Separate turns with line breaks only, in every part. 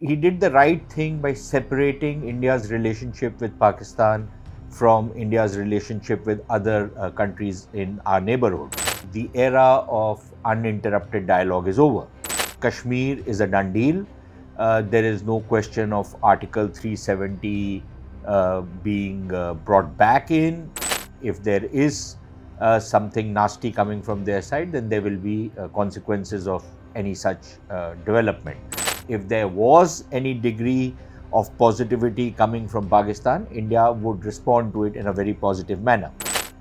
he did the right thing by separating India's relationship with Pakistan from India's relationship with other countries in our neighborhood. The era of uninterrupted dialogue is over. Kashmir is a done deal. There is no question of Article 370 being brought back in. If there is something nasty coming from their side, then there will be consequences of any such development. If there was any degree of positivity coming from Pakistan, India would respond to it in a very positive manner.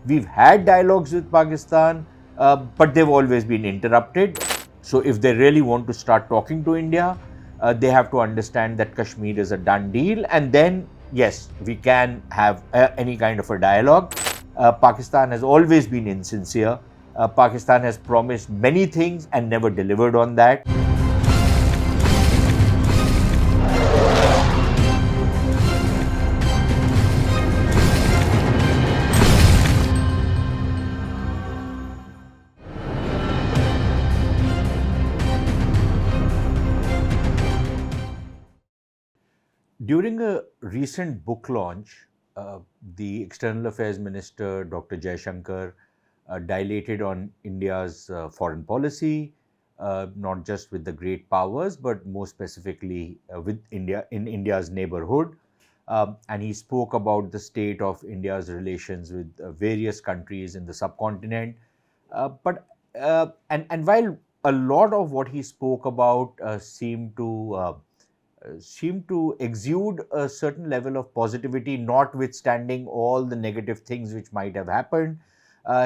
We've had dialogues with Pakistan, but they've always been interrupted. So if they really want to start talking to India, they have to understand that Kashmir is a done deal. And then, yes, we can have any kind of a dialogue. Pakistan has always been insincere. Pakistan has promised many things and never delivered on that. During a recent book launch, the External Affairs Minister, Dr. Jaishankar, dilated on India's foreign policy, not just with the great powers, but more specifically with India in India's neighborhood. And he spoke about the state of India's relations with various countries in the subcontinent. And while a lot of what he spoke about seemed to exude a certain level of positivity, notwithstanding all the negative things which might have happened.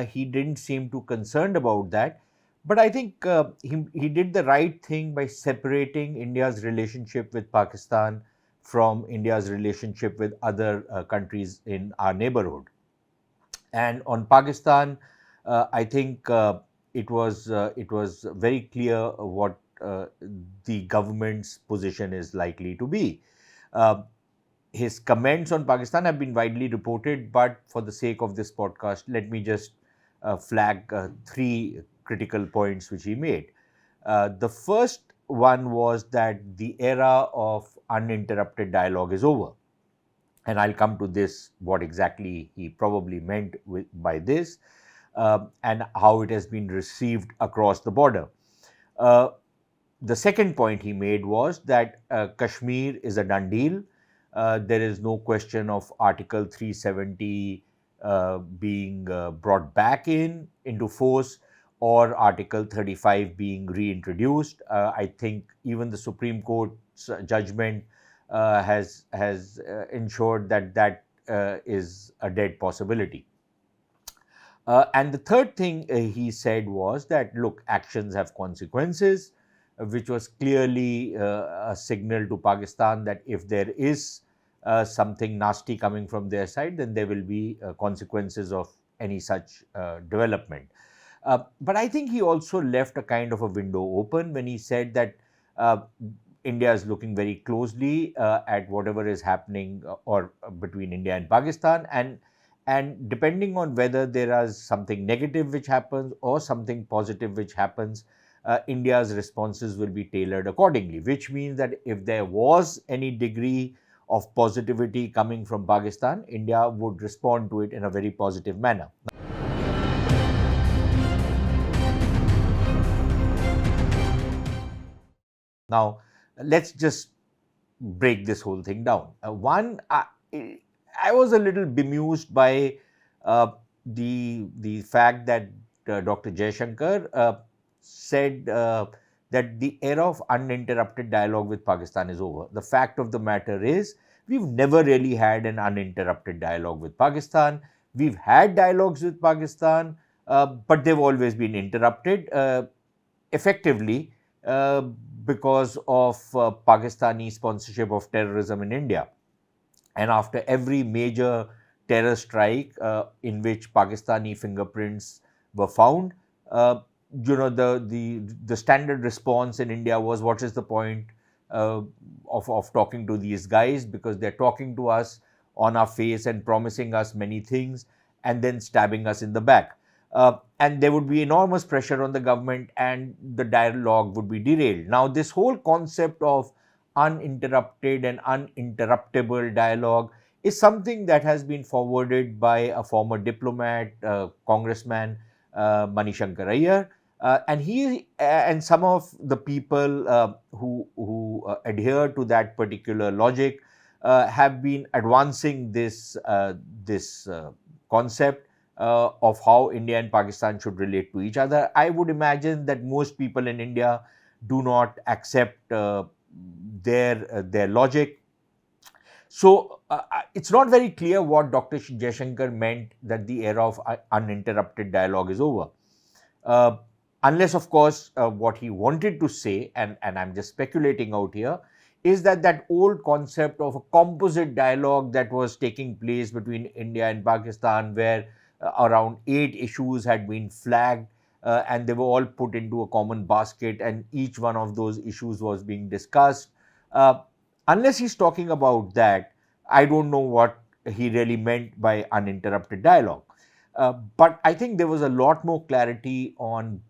He didn't seem too concerned about that. But I think he did the right thing by separating India's relationship with Pakistan from India's relationship with other countries in our neighborhood. And on Pakistan, I think it was very clear what the government's position is likely to be. Uh, his comments on Pakistan have been widely reported, but for the sake of this podcast, let me just flag three critical points which he made. The first one was that the era of uninterrupted dialogue is over. And I'll come to this, what exactly he probably meant by this, and how it has been received across the border. Uh, the second point he made was that Kashmir is a done deal. There is no question of Article 370 being brought back into force, or Article 35 being reintroduced. I think even the Supreme Court's judgment has ensured that that is a dead possibility. And the third thing he said was that, look, actions have consequences, which was clearly a signal to Pakistan that if there is something nasty coming from their side, then there will be consequences of any such development. But I think he also left a kind of a window open when he said that India is looking very closely at whatever is happening or between India and Pakistan, and depending on whether there is something negative which happens or something positive which happens, India's responses will be tailored accordingly, which means that if there was any degree of positivity coming from Pakistan, India would respond to it in a very positive manner. Now, let's just break this whole thing down. I was a little bemused by the fact that Dr. Jaishankar said that the era of uninterrupted dialogue with Pakistan is over. The fact of the matter is, we've never really had an uninterrupted dialogue with Pakistan. We've had dialogues with Pakistan, but they've always been interrupted effectively because of Pakistani sponsorship of terrorism in India. And after every major terror strike in which Pakistani fingerprints were found, the standard response in India was, what is the point of talking to these guys, because they're talking to us on our face and promising us many things and then stabbing us in the back. And there would be enormous pressure on the government and the dialogue would be derailed. Now, this whole concept of uninterrupted and uninterruptible dialogue is something that has been forwarded by a former diplomat, Congressman Shankar Iyer, and he and some of the people who adhere to that particular logic have been advancing this concept of how India and Pakistan should relate to each other. I would imagine that most people in India do not accept their logic. So it's not very clear what Dr. Jaishankar meant that the era of uninterrupted dialogue is over. Uh, Unless, of course, what he wanted to say, and I'm just speculating out here, is that that old concept of a composite dialogue that was taking place between India and Pakistan, where around 8 issues had been flagged and they were all put into a common basket, and each one of those issues was being discussed. Uh, Unless he's talking about that, I don't know what he really meant by uninterrupted dialogue. But I think there was a lot more clarity on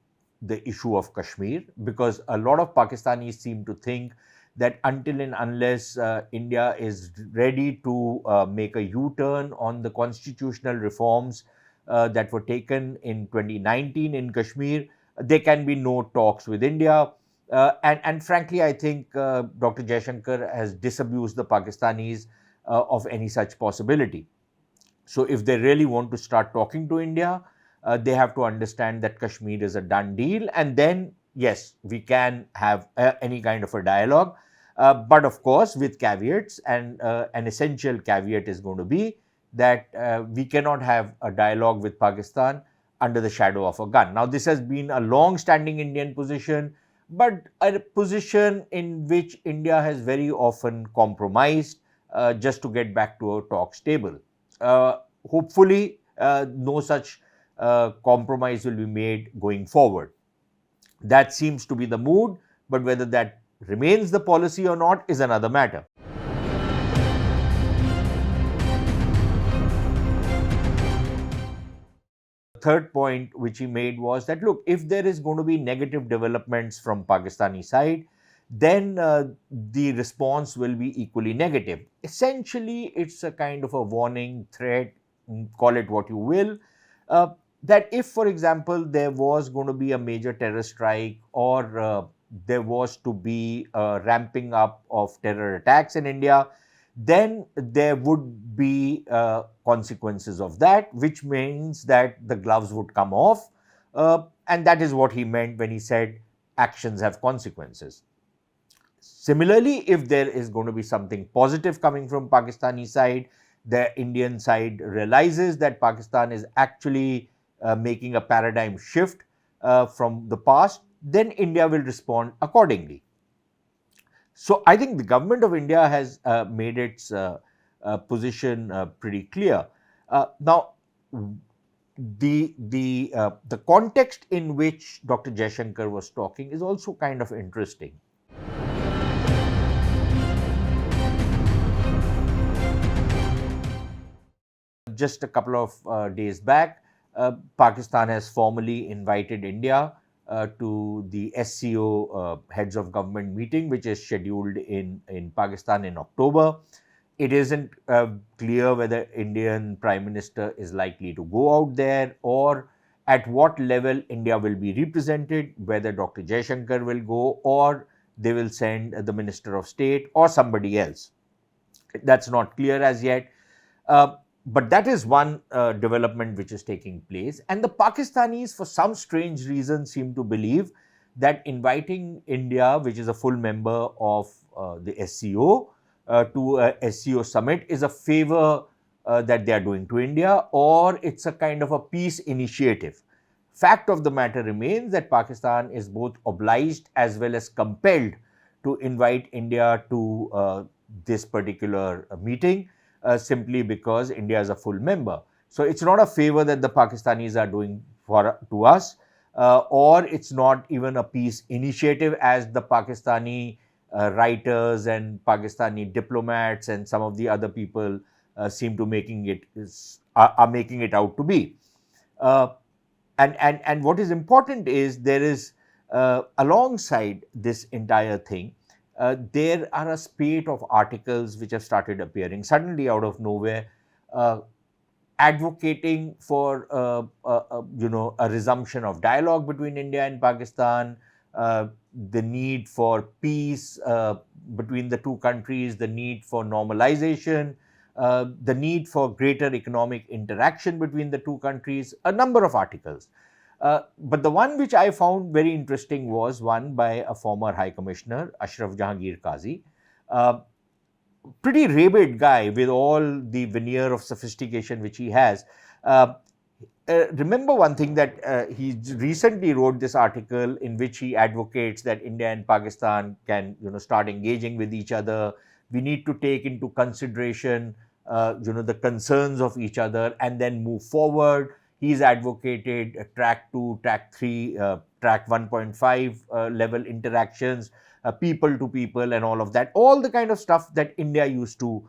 the issue of Kashmir, because a lot of Pakistanis seem to think that until and unless India is ready to make a U-turn on the constitutional reforms that were taken in 2019 in Kashmir, there can be no talks with India. And frankly, I think Dr. Jaishankar has disabused the Pakistanis of any such possibility. So if they really want to start talking to India, they have to understand that Kashmir is a done deal. And then, yes, we can have any kind of a dialogue. But of course, with caveats, and an essential caveat is going to be that we cannot have a dialogue with Pakistan under the shadow of a gun. Now, this has been a long standing Indian position, but a position in which India has very often compromised just to get back to a talks table. Hopefully, no such compromise will be made going forward. That seems to be the mood, but whether that remains the policy or not is another matter. Third point which he made was that, look, if there is going to be negative developments from Pakistani side, then the response will be equally negative. Essentially, it's a kind of a warning, threat, call it what you will, uh, that if, for example, there was going to be a major terror strike, or there was to be a ramping up of terror attacks in India, then there would be consequences of that, which means that the gloves would come off. And that is what he meant when he said actions have consequences. Similarly, if there is going to be something positive coming from Pakistani side, the Indian side realizes that Pakistan is actually making a paradigm shift from the past, then India will respond accordingly. So I think the government of India has made its position pretty clear. Now, the context in which Dr. Jaishankar was talking is also kind of interesting. Just a couple of days back, Pakistan has formally invited India to the SCO heads of government meeting, which is scheduled in Pakistan in October. It isn't clear whether Indian Prime Minister is likely to go out there, or at what level India will be represented, whether Dr. Jaishankar will go, or they will send the Minister of State or somebody else. That's not clear as yet. But that is one development which is taking place. And the Pakistanis, for some strange reason, seem to believe that inviting India, which is a full member of the SCO, to a SCO summit is a favor that they are doing to India, or it's a kind of a peace initiative. Fact of the matter remains that Pakistan is both obliged as well as compelled to invite India to this particular meeting, simply because India is a full member. So it's not a favor that the Pakistanis are doing to us, or it's not even a peace initiative, as the Pakistani writers and Pakistani diplomats and some of the other people seem to are making it out to be. Uh, and what is important is there is alongside this entire thing, there are a spate of articles which have started appearing suddenly out of nowhere, uh, advocating for a resumption of dialogue between India and Pakistan, uh, the need for peace between the two countries, the need for normalization, the need for greater economic interaction between the two countries, a number of articles. But the one which I found very interesting was one by a former High Commissioner, Ashraf Jahangir Qazi. Uh, Pretty rabid guy with all the veneer of sophistication which he has. Uh, Remember one thing that he recently wrote this article in which he advocates that India and Pakistan can, start engaging with each other. We need to take into consideration, the concerns of each other and then move forward. He's advocated track 2, track 3, track 1.5 level interactions, people to people, and all of that. All the kind of stuff that India used to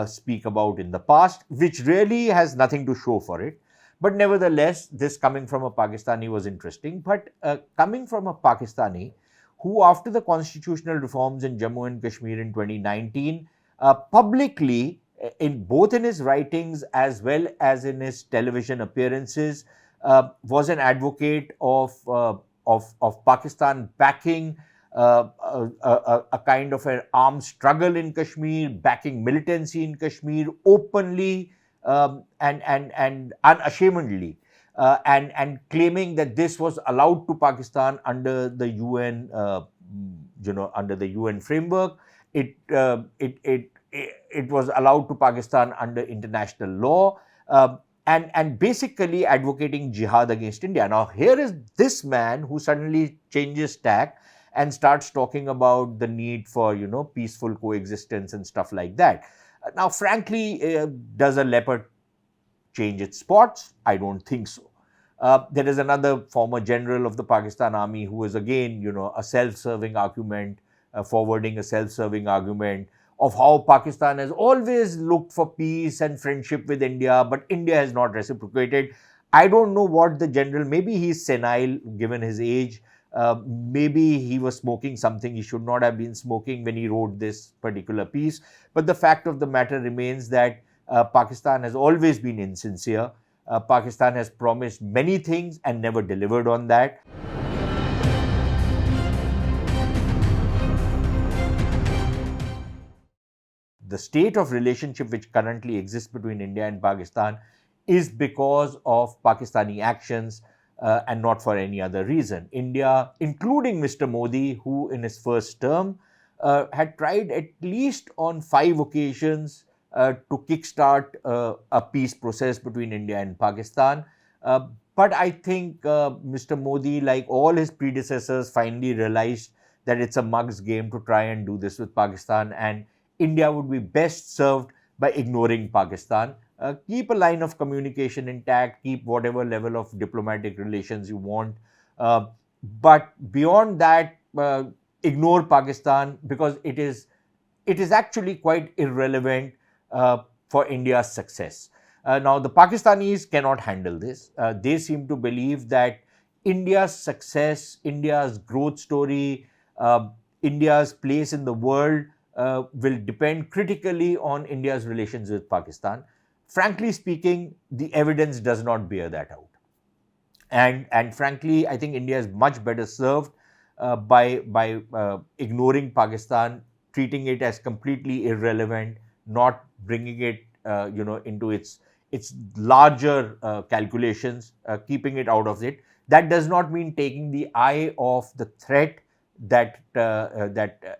speak about in the past, which really has nothing to show for it. But nevertheless, this coming from a Pakistani was interesting. But coming from a Pakistani who, after the constitutional reforms in Jammu and Kashmir in 2019, publicly, in both in his writings as well as in his television appearances, was an advocate of Pakistan backing a kind of an armed struggle in Kashmir, backing militancy in Kashmir openly, and unashamedly, and claiming that this was allowed to Pakistan under the UN, under the UN framework. It was allowed to Pakistan under international law, and basically advocating jihad against India. Now, here is this man who suddenly changes tack and starts talking about the need for peaceful coexistence and stuff like that. Now, frankly, does a leopard change its spots? I don't think so. There is another former general of the Pakistan army who is again, a self-serving argument, forwarding a self-serving argument of how Pakistan has always looked for peace and friendship with India, but India has not reciprocated. I don't know what the general, maybe he's senile given his age. Maybe he was smoking something he should not have been smoking when he wrote this particular piece. But the fact of the matter remains that Pakistan has always been insincere. Pakistan has promised many things and never delivered on that. The state of relationship which currently exists between India and Pakistan is because of Pakistani actions, and not for any other reason. India, including Mr. Modi, who in his first term had tried at least on 5 occasions to kickstart a peace process between India and Pakistan. But I think Mr. Modi, like all his predecessors, finally realized that it's a mug's game to try and do this with Pakistan, and India would be best served by ignoring Pakistan. Keep a line of communication intact, keep whatever level of diplomatic relations you want. But beyond that, ignore Pakistan, because it is actually quite irrelevant for India's success. Now, the Pakistanis cannot handle this. They seem to believe that India's success, India's growth story, India's place in the world will depend critically on India's relations with Pakistan. Frankly speaking, the evidence does not bear that out. And frankly, I think India is much better served by ignoring Pakistan, treating it as completely irrelevant, not bringing it into its larger calculations, keeping it out of it. That does not mean taking the eye off the threat that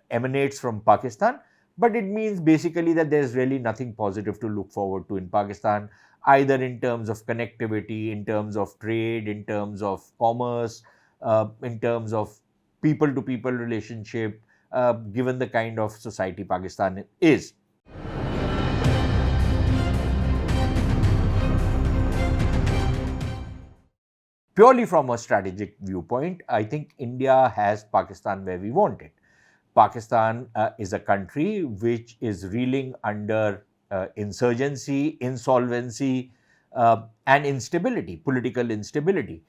emanates from Pakistan, but it means basically that there's really nothing positive to look forward to in Pakistan, either in terms of connectivity, in terms of trade, in terms of commerce, in terms of people-to-people relationship, given the kind of society Pakistan is. Purely from a strategic viewpoint, I think India has Pakistan where we want it. Pakistan is a country which is reeling under insurgency, insolvency, and instability, political instability.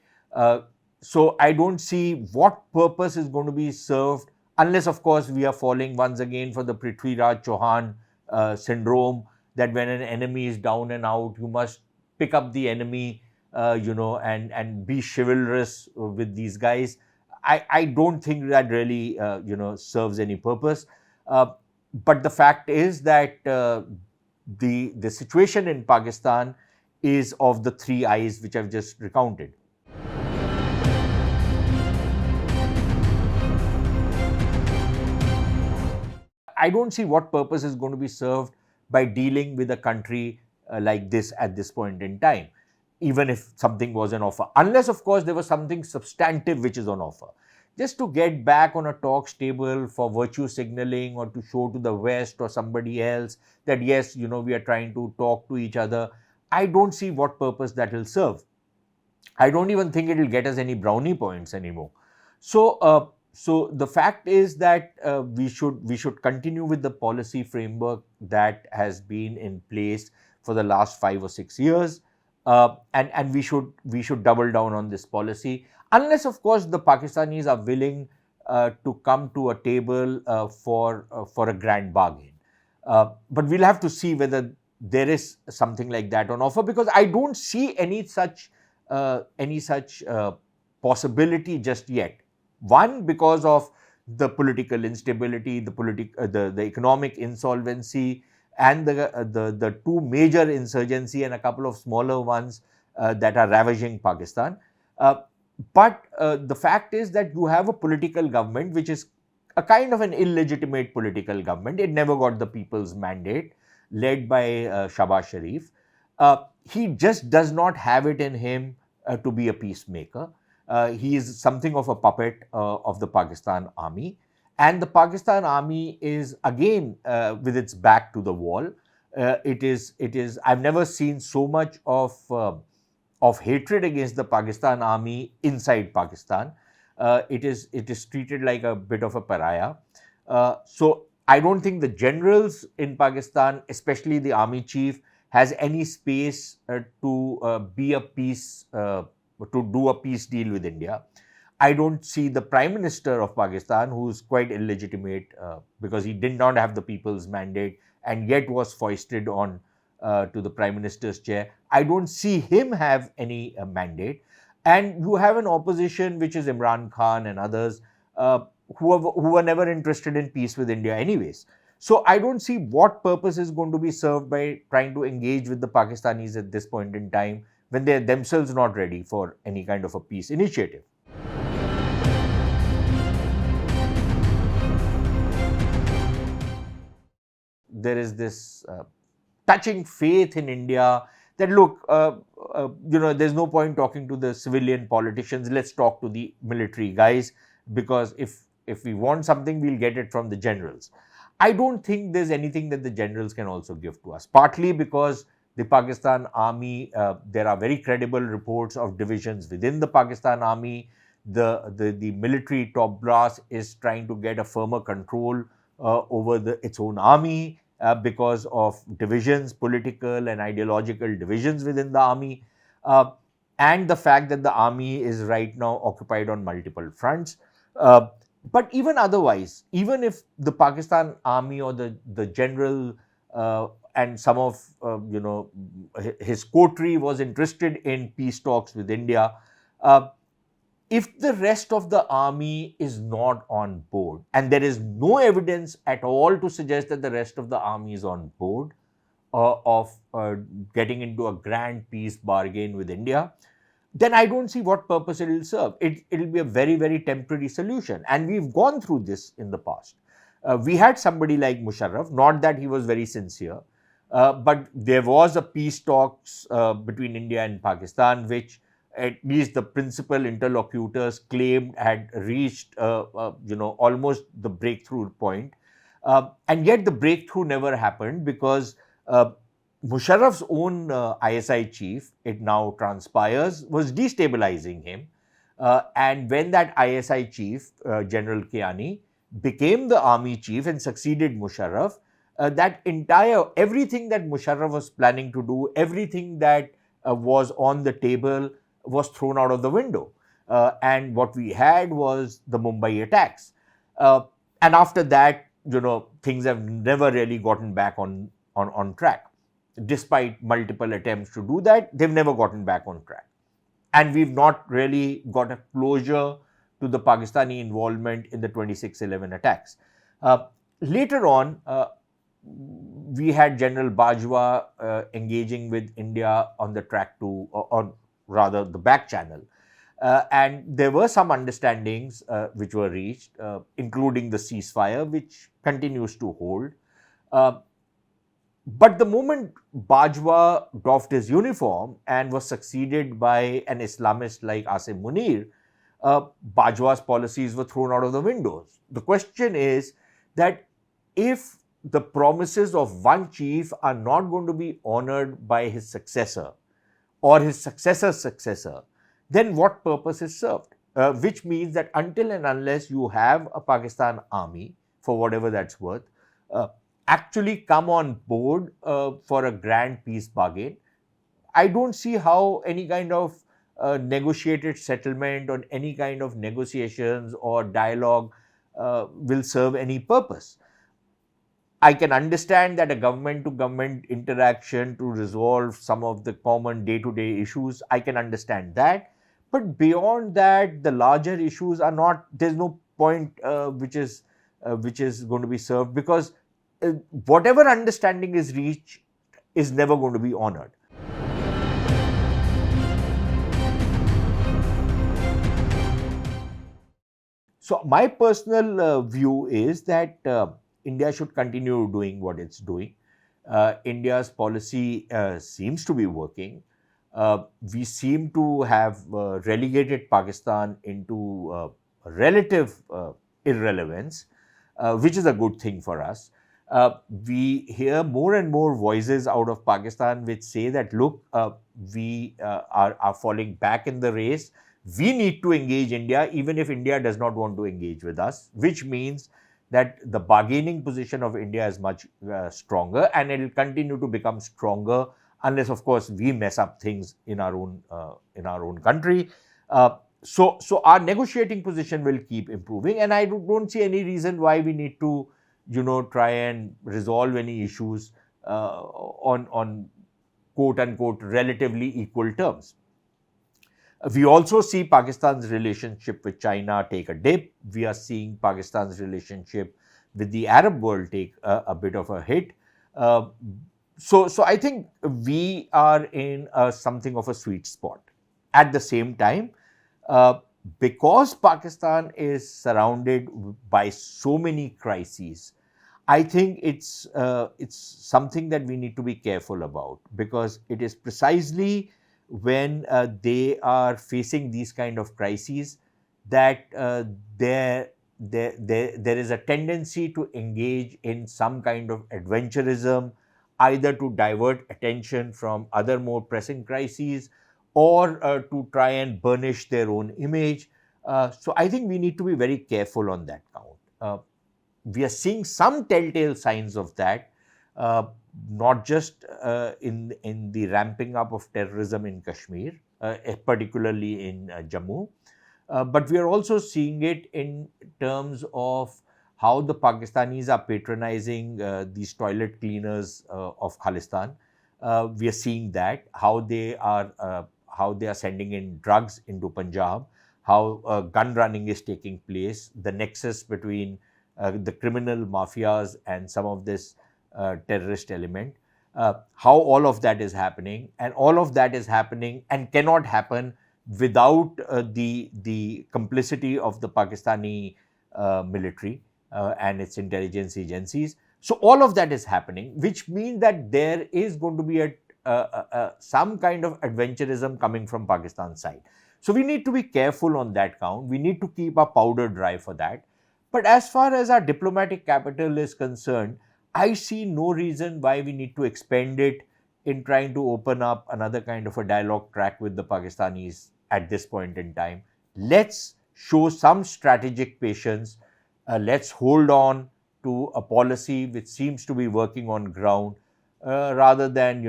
So I don't see what purpose is going to be served unless, of course, we are falling once again for the Prithviraj Chauhan syndrome, that when an enemy is down and out, you must pick up the enemy, and be chivalrous with these guys. I don't think that really, serves any purpose. Uh, but the fact is that the situation in Pakistan is of the three I's which I've just recounted. I don't see what purpose is going to be served by dealing with a country like this at this point in time, even if something was on offer. Unless, of course, there was something substantive which is on offer. Just to get back on a talks table for virtue signaling, or to show to the West or somebody else that, yes, we are trying to talk to each other, I don't see what purpose that will serve. I don't even think it will get us any brownie points anymore. So the fact is that we should continue with the policy framework that has been in place for the last 5 or 6 years, and we should double down on this policy, unless, of course, the Pakistanis are willing to come to a table for a grand bargain. But we'll have to see whether there is something like that on offer, because I don't see any such possibility just yet. One, because of the political instability, the economic insolvency, and the two major insurgency and a couple of smaller ones that are ravaging Pakistan. But the fact is that you have a political government which is a kind of an illegitimate political government. It never got the people's mandate, led by Shahbaz Sharif. He just does not have it in him to be a peacemaker. He is something of a puppet of the Pakistan army. And the Pakistan army is again with its back to the wall. I've never seen so much of hatred against the Pakistan army inside Pakistan. It is treated like a bit of a pariah. So I don't think the generals in Pakistan, especially the army chief, has any space to be a peace, to do a peace deal with India. I don't see the Prime Minister of Pakistan, who's quite illegitimate because he did not have the people's mandate and yet was foisted on to the Prime Minister's chair. I don't see him have any mandate. And you have an opposition, which is Imran Khan and others, who were never interested in peace with India anyways. So I don't see what purpose is going to be served by trying to engage with the Pakistanis at this point in time, when they're themselves not ready for any kind of a peace initiative. There is this touching faith in India that, look, there's no point talking to the civilian politicians. Let's talk to the military guys, because if we want something, we'll get it from the generals. I don't think there's anything that the generals can also give to us, partly because the Pakistan army, there are very credible reports of divisions within the Pakistan army. The military top brass is trying to get a firmer control over its own army because of divisions, political and ideological divisions within the army, and the fact that the army is right now occupied on multiple fronts. But even otherwise, even if the Pakistan army or the general and some of his coterie was interested in peace talks with India, if the rest of the army is not on board, and there is no evidence at all to suggest that the rest of the army is on board of getting into a grand peace bargain with India, then I don't see what purpose it will serve. It will be a very, very temporary solution. And we've gone through this in the past. We had somebody like Musharraf, not that he was very sincere, but there was a peace talks between India and Pakistan, which at least the principal interlocutors claimed had reached, almost the breakthrough point. And yet the breakthrough never happened because Musharraf's own ISI chief, it now transpires, was destabilizing him. And when that ISI chief, General Kiani, became the army chief and succeeded Musharraf, everything that Musharraf was planning to do, everything that was on the table was thrown out of the window. And what we had was the Mumbai attacks. And after that, things have never really gotten back on track. Despite multiple attempts to do that, they've never gotten back on track. And we've not really got a closure to the Pakistani involvement in the 26/11 attacks. Later on, we had General Bajwa engaging with India on the track to, or rather, the back channel. And there were some understandings which were reached, including the ceasefire, which continues to hold. Uh, but the moment Bajwa doffed his uniform and was succeeded by an Islamist like Asim Munir, Bajwa's policies were thrown out of the windows. The question is that if the promises of one chief are not going to be honored by his successor or his successor's successor, then what purpose is served? Which means that until and unless you have a Pakistan army, for whatever that's worth, uh, actually come on board for a grand peace bargain, I don't see how any kind of negotiated settlement or any kind of negotiations or dialogue will serve any purpose. I can understand that a government to government interaction to resolve some of the common day to day issues, I can understand that. But beyond that, the larger issues are not, there's no point which is going to be served, because uh, whatever understanding is reached is never going to be honored. So my personal view is that India should continue doing what it's doing. India's policy seems to be working. We seem to have relegated Pakistan into relative irrelevance, which is a good thing for us. We hear more and more voices out of Pakistan which say that, look, we are falling back in the race. We need to engage India, even if India does not want to engage with us, which means that the bargaining position of India is much stronger, and it will continue to become stronger unless, of course, we mess up things in our own country. So our negotiating position will keep improving, and I don't see any reason why we need to, try and resolve any issues on quote unquote relatively equal terms. We also see Pakistan's relationship with China take a dip. We are seeing Pakistan's relationship with the Arab world take a bit of a hit. Uh, so I think we are in something of a sweet spot. At the same time, uh, because Pakistan is surrounded by so many crises, I think it's something that we need to be careful about, because it is precisely when they are facing these kind of crises that there is a tendency to engage in some kind of adventurism, either to divert attention from other more pressing crises, or to try and burnish their own image. So I think we need to be very careful on that count. We are seeing some telltale signs of that, uh, not just in the ramping up of terrorism in Kashmir, particularly in Jammu, but we are also seeing it in terms of how the Pakistanis are patronizing these toilet cleaners of Khalistan. We are seeing that how they are sending in drugs into Punjab, how gun running is taking place, the nexus between the criminal mafias and some of this terrorist element, how all of that is happening, and all of that is happening and cannot happen without the complicity of the Pakistani military and its intelligence agencies. So all of that is happening, which means that there is going to be some kind of adventurism coming from Pakistan's side. So we need to be careful on that count. We need to keep our powder dry for that. But as far as our diplomatic capital is concerned, I see no reason why we need to expend it in trying to open up another kind of a dialogue track with the Pakistanis at this point in time. Let's show some strategic patience. Let's hold on to a policy which seems to be working on ground, rather than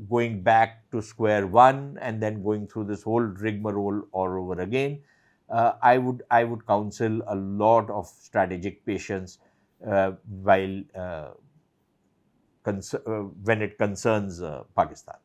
going back to square one and then going through this whole rigmarole all over again. I would counsel a lot of strategic patience while when it concerns Pakistan.